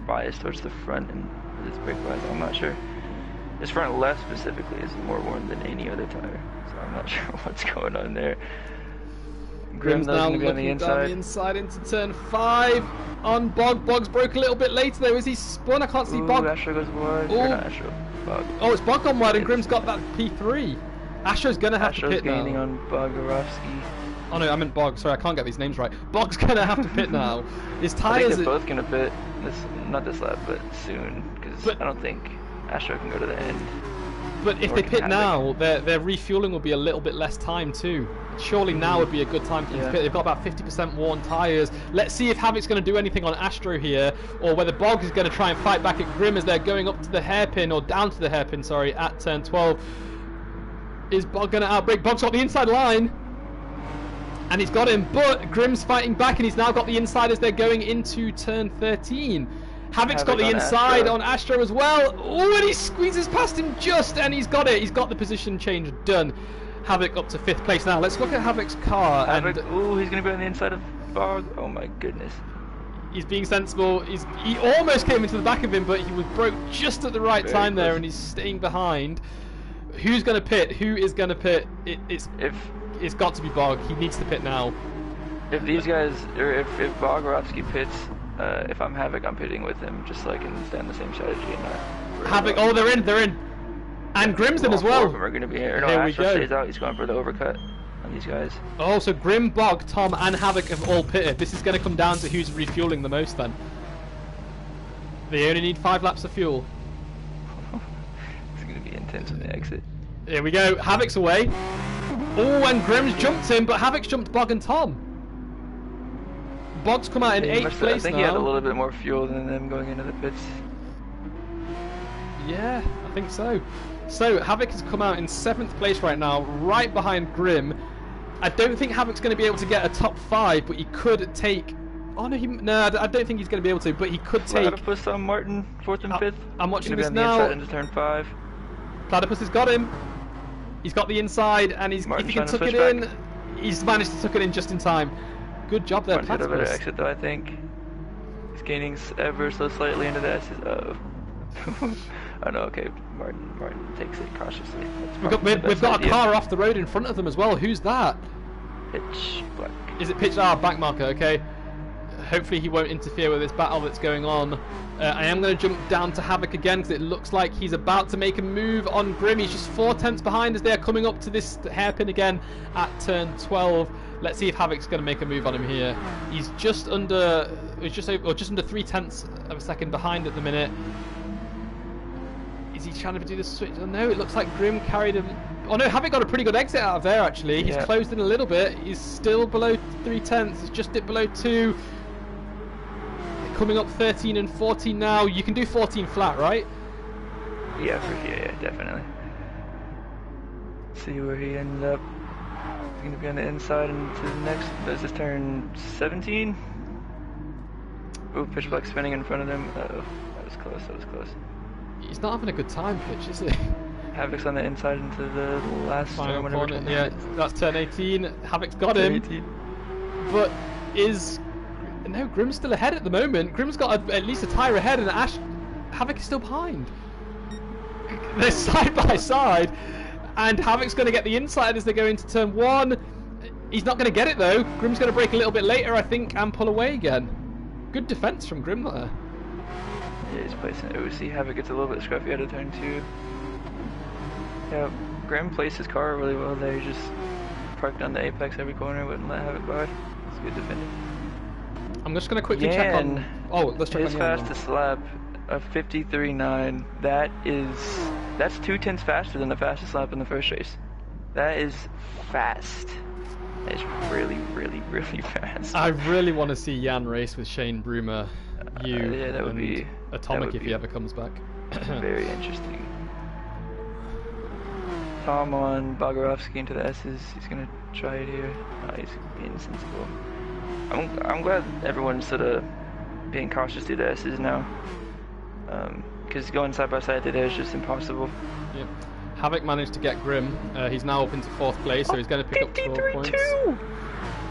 bias towards the front and his brake pads. I'm not sure. His front left specifically is more worn than any other tire, so I'm not sure what's going on there. Grim's now looking down the inside into turn 5 on Bog. Bog's broke a little bit later though. Is he spun? I can't see Bog. Astro goes wide. Or not Astro. Bog. Oh, it's Bog gone wide and Grim's got that P3. Astro's gonna have to pit now. Astro's gaining on Bogrovsky. Oh no, I meant Bog. Sorry, I can't get these names right. Bog's gonna have to pit now. His I tyres. think they're both gonna pit. Not this lap, but soon. Because I don't think Astro can go to the end. But if they pit now, their refueling will be a little bit less time too. Surely now would be a good time for them to pit. They've got about 50% worn tyres. Let's see if Havoc's going to do anything on Astro here, or whether Bog is going to try and fight back at Grim as they're going up to the hairpin, or down to the hairpin, sorry, at turn 12. Is Bog going to outbrake? Bog's got the inside line. And he's got him, but Grim's fighting back, and he's now got the inside as they're going into turn 13. Havoc's got the inside on Astro as well. Oh, and he squeezes past him just, and he's got it. He's got the position change done. Havoc up to 5th place now. Let's look at Havoc's car. Havoc, ooh, he's going to be on the inside of Bog. Oh my goodness. He's being sensible. He almost came into the back of him, but he was broke just at the right time there, and he's staying behind. Who's going to pit? Who is going to pit? It's got to be Bog. He needs to pit now. If these guys, or if Bogrovsky pits, if I'm Havoc, I'm pitting with him, just so I can stay on the same strategy and not. Havoc, oh, they're in. And Grim's in as well. All of them are going to be here. No, Astro stays out. He's going for the overcut on these guys. Oh, so Grim, Bog, Tom, and Havoc have all pitted. This is going to come down to who's refueling the most then. They only need 5 laps of fuel. It's going to be intense on the exit. Here we go. Havoc's away. Oh, and Grimm's jumped him, but Havoc's jumped Bog and Tom. Bog's come out in 8th place now. I think he had a little bit more fuel than them going into the pits. Yeah, I think so. So, Havoc has come out in 7th place right now, right behind Grimm. I don't think Havoc's going to be able to get a top 5, but he could take... Oh, no, I don't think he's going to be able to, but he could take... Platypus on Martin, 4th and 5th. I'm watching this on now. The inside into turn 5. Platypus has got him. He's got the inside, and if he can tuck it in, he's managed to tuck it in just in time. Good job there, Martin's got a Platypus. better exit, though, I think. He's gaining ever so slightly into the S's. Oh. Oh no, okay. Martin takes it cautiously. We've got a car off the road in front of them as well. Who's that? Pitch black. Is it pitch? Back marker, okay. Hopefully he won't interfere with this battle that's going on. I am going to jump down to Havoc again because it looks like he's about to make a move on Grimm. He's just 4 tenths behind as they are coming up to this hairpin again at turn 12. Let's see if Havoc's going to make a move on him here. He's just under, just under 3 tenths of a second behind at the minute. Is he trying to do the switch? Oh no, it looks like Grimm carried him. Oh no, Havoc got a pretty good exit out of there actually. He's closed in a little bit. He's still below 3 tenths. He's just dipped below 2. Coming up 13 and 14 now. You can do 14 flat, right? Yeah, yeah, definitely. See where he ended up. He's going to be on the inside into the next. Does this turn 17? Ooh, pitch black spinning in front of him. Uh-oh, that was close, that was close. He's not having a good time, Pitch, is he? Havoc's on the inside into the last final corner. Yeah, that's turn 18. Havoc's got him. 18. But no, Grimm's still ahead at the moment. Grimm's got at least a tyre ahead, and Havoc is still behind. They're side by side, and Havoc's going to get the inside as they go into turn 1. He's not going to get it though. Grimm's going to brake a little bit later, I think, and pull away again. Good defence from Grimm there. Yeah, he's placing it. We see Havoc gets a little bit scruffy out of turn 2. Yeah, Grimm placed his car really well there. He just parked on the apex every corner, wouldn't let Havoc by. It's good defending. I'm just going to quickly check on... Oh, let's check on his fastest lap, a 53.9. That's 2 tenths faster than the fastest lap in the first race. That is fast. That is really, really, really fast. I really want to see Jan race with Shane Broomer. Yeah, that would be Atomic if he ever comes back. Very interesting. Tom on Bogorovsky into the S's. He's gonna try it here. Oh, he's being sensible. I'm glad everyone's sort of being cautious to the S's now. Because going side by side today is just impossible. Yep. Havoc managed to get Grimm. He's now up into 4th place, so he's going to pick up 12 points.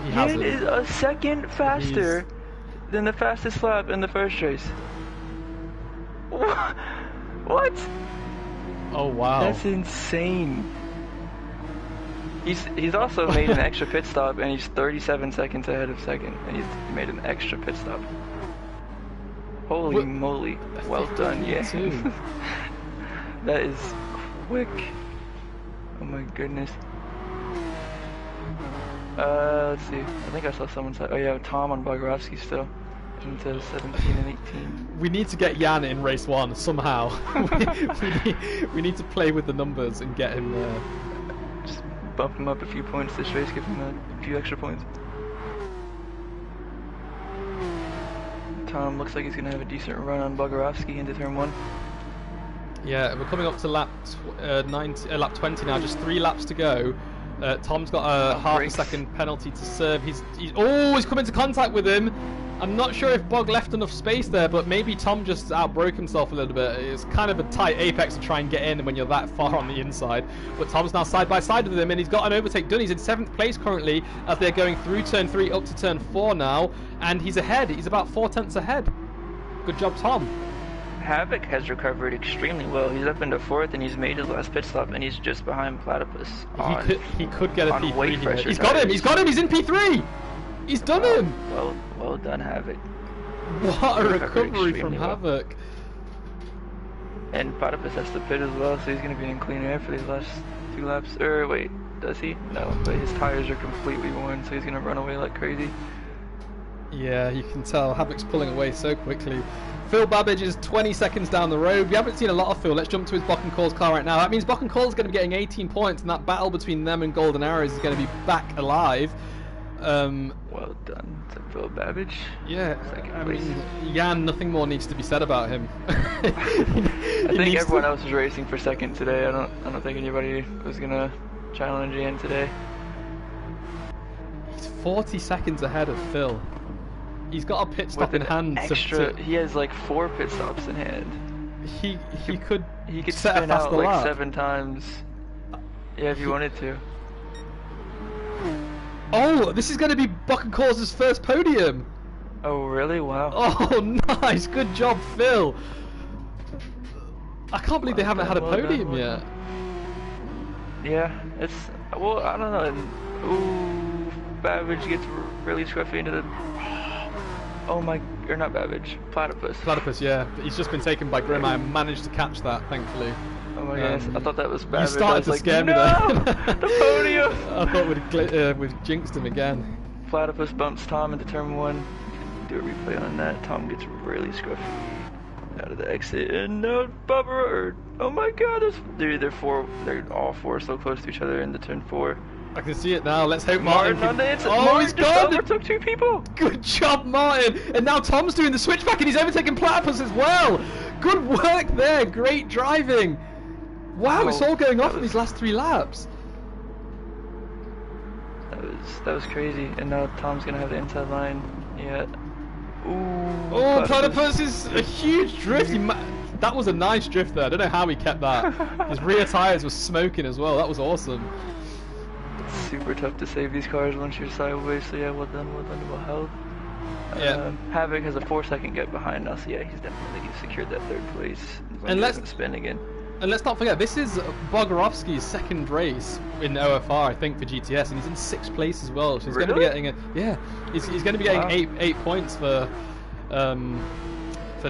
He Yen is a second faster than the fastest lap in the first race. What? Oh wow. That's insane. He's also made an extra pit stop, and he's 37 seconds ahead of second, and he's made an extra pit stop. Holy moly. Well done, yeah. That is quick. Oh my goodness. Let's see. I think I saw someone say, oh yeah, Tom on Bogorovsky still. Into 17 and 18. We need to get Jan in race 1 somehow. we need to play with the numbers and get him there. Just bump him up a few points this race, give him a few extra points. Tom looks like he's going to have a decent run on Bogorovsky into turn 1. Yeah, we're coming up to lap 20 now, just 3 laps to go. Tom's got a half a second penalty to serve. He's come into contact with him. I'm not sure if Bog left enough space there, but maybe Tom just outbroke himself a little bit. It's kind of a tight apex to try and get in when you're that far on the inside. But Tom's now side by side with him, and he's got an overtake done. He's in 7th place currently as they're going through turn 3 up to turn 4 now, and he's ahead. He's about 4 tenths ahead. Good job, Tom. Havoc has recovered extremely well. He's up into 4th, and he's made his last pit stop, and he's just behind Platypus. He could get a P3 here. He's got him! He's got him! He's in P3! He's done him! Well done, Havoc. What a recovery from Havoc. And Platypus has to pit as well, so he's going to be in clean air for these last 2 laps. Or wait, does he? No, but his tires are completely worn, so he's going to run away like crazy. Yeah, you can tell Havoc's pulling away so quickly. Phil Babbage is 20 seconds down the road. We haven't seen a lot of Phil. Let's jump to his Bock and Call's car right now. That means Bock and Call's going to be getting 18 points, and that battle between them and Golden Arrows is going to be back alive. Well done to Phil Babbage. Yeah, I mean, Jan, nothing more needs to be said about him. I think everyone else was racing for second today. I don't think anybody was gonna challenge Jan today. He's 40 seconds ahead of Phil. He's got a pit stop in hand. He has like 4 pit stops in hand. He could set spin out like 7 times. Yeah, if you wanted to. Oh, this is going to be Bock and Call's first podium. Oh, really? Wow. Oh, nice. Good job, Phil. I can't believe they haven't had a podium yet. Yeah, it's... Well, I don't know. Ooh, Babbage gets really scruffy into the... Oh my... Or not Babbage. Platypus. Platypus, yeah. He's just been taken by Grim. I managed to catch that, thankfully. Oh my goodness, I thought that was Babbage. You started to scare me there. The podium! I thought we'd jinxed him again. Platypus bumps Tom into turn 1. Do a replay on that. Tom gets really scruffy out of the exit, and now Bubba. Oh my god, they're all 4 so close to each other in the turn 4. I can see it now. Let's hope Martin can... Oh, he's gone! Overtook 2 people! Good job, Martin! And now Tom's doing the switchback, and he's overtaking Platypus as well! Good work there! Great driving! Wow, it's all going off in these last 3 laps. That was crazy. And now Tom's gonna have the inside line. Yeah. Ooh. Oh, Platypus is a huge drift. That was a nice drift there. I don't know how he kept that. His rear tires were smoking as well. That was awesome. It's super tough to save these cars once you're sideways. So yeah, well done, well held. Yeah. Havoc has a 4-second gap behind now. So yeah, he's definitely secured that 3rd place. And let's spin again. And let's not forget, this is Bogorovsky's 2nd race in OFR, I think, for GTS, and he's in 6th place as well. So he's going to be getting he's going to be getting 8 points for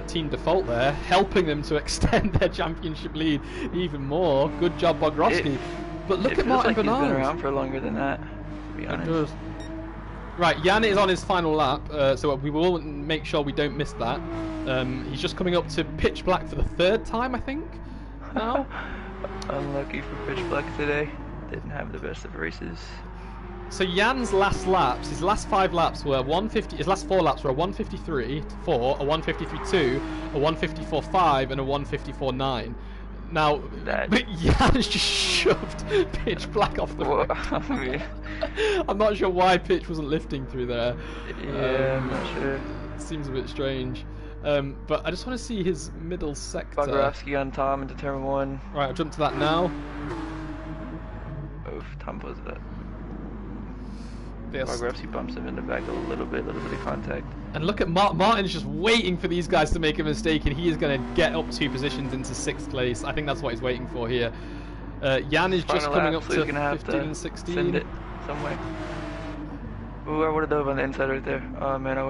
Team Default there, helping them to extend their championship lead even more. Good job, Bogorovsky. But look at Martin Bernard. He's been around for longer than that, to be honest. Right, Jan is on his final lap, so we will make sure we don't miss that. He's just coming up to pitch black for the 3rd time, I think. Now. Unlucky for pitch black today. Didn't have the best of races. So Jan's last laps, his last 5 laps were 150. His last 4 laps were a 153.4, a 153.2, a 154.5, and a 154.9. Now, but Jan's just shoved pitch black off the road. I'm not sure why pitch wasn't lifting through there. Yeah, I'm not sure. It seems a bit strange. But I just want to see his middle sector. Bogorovsky on Tom into turn 1. Right, I'll jump to that now. Oh, Tom was that. Bogorovsky bumps him in the back a little bit of contact. And look at Martin's just waiting for these guys to make a mistake, and he is going to get up 2 positions into 6th place. I think that's what he's waiting for here. Jan is just coming up to 15 and 16. Send it somewhere. Ooh, I would have dove on the inside right there. Oh man, I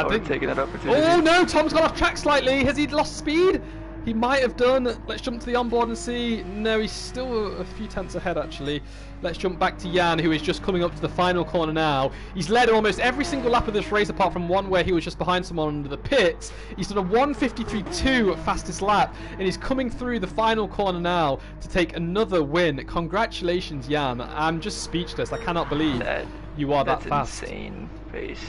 would have taken that opportunity. Oh no, Tom's gone off track slightly. Has he lost speed? He might have done. Let's jump to the onboard and see. No, he's still a few tenths ahead actually. Let's jump back to Jan, who is just coming up to the final corner now. He's led almost every single lap of this race apart from one where he was just behind someone under the pits. He's done a 153.2 fastest lap, and he's coming through the final corner now to take another win. Congratulations, Jan. I'm just speechless. I cannot believe you are that fast. That's insane pace.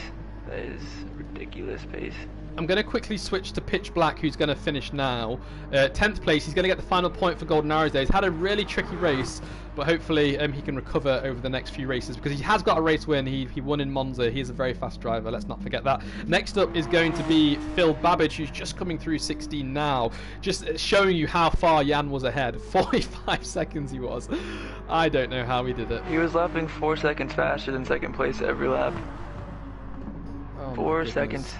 That is ridiculous pace. I'm going to quickly switch to Pitch Black, who's going to finish now. 10th place, he's going to get the final point for Golden Arrows Day. He's had a really tricky race, but hopefully he can recover over the next few races, because he has got a race win. He won in Monza. He is a very fast driver, let's not forget that. Next up is going to be Phil Babbage, who's just coming through 16 now, just showing you how far Jan was ahead. 45 seconds he was. I don't know how he did it. He was lapping 4 seconds faster than second place every lap. Oh, 4 seconds.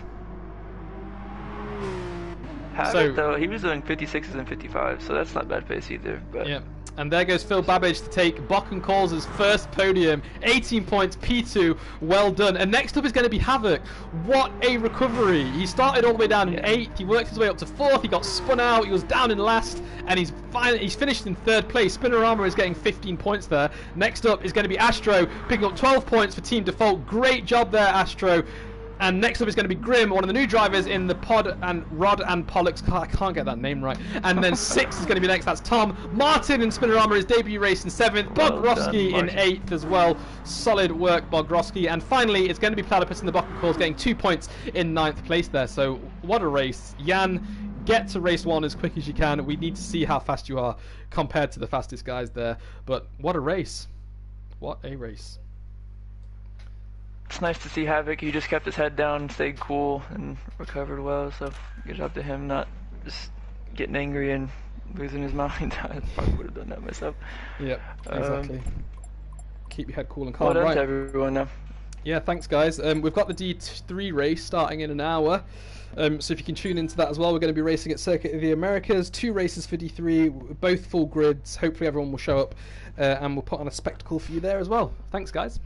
So, though, he was doing 56s and 55s, so that's not bad pace either. But yeah, and there goes Phil Babbage to take Bock and Calls' first podium, 18 points, P2, well done. And next up is going to be Havoc. What a recovery! He started all the way down in 8th, he worked his way up to 4th, he got spun out, he was down in last, and he's finished in 3rd place. Spinorama is getting 15 points there. Next up is going to be Astro, picking up 12 points for Team Default. Great job there, Astro. And next up is going to be Grim, one of the new drivers in the Pod and Rod and Pollux. I can't get that name right. And then 6 is going to be next. That's Tom. Martin in Spinorama, his debut race in 7th. Bogrowski in 8th as well. Solid work, Bogrowski. And finally, it's going to be Platypus in the Bucket Calls, getting 2 points in 9th place there. So what a race. Jan, get to race 1 as quick as you can. We need to see how fast you are compared to the fastest guys there. But what a race. What a race. It's nice to see Havoc. He just kept his head down, stayed cool, and recovered well. So good job to him, not just getting angry and losing his mind. I probably would have done that myself. Yep, exactly. Keep your head cool and calm. Well done to everyone now. Yeah, thanks guys. We've got the D3 race starting in an hour. So if you can tune into that as well, we're going to be racing at Circuit of the Americas. 2 races for D3, both full grids. Hopefully everyone will show up and we'll put on a spectacle for you there as well. Thanks guys.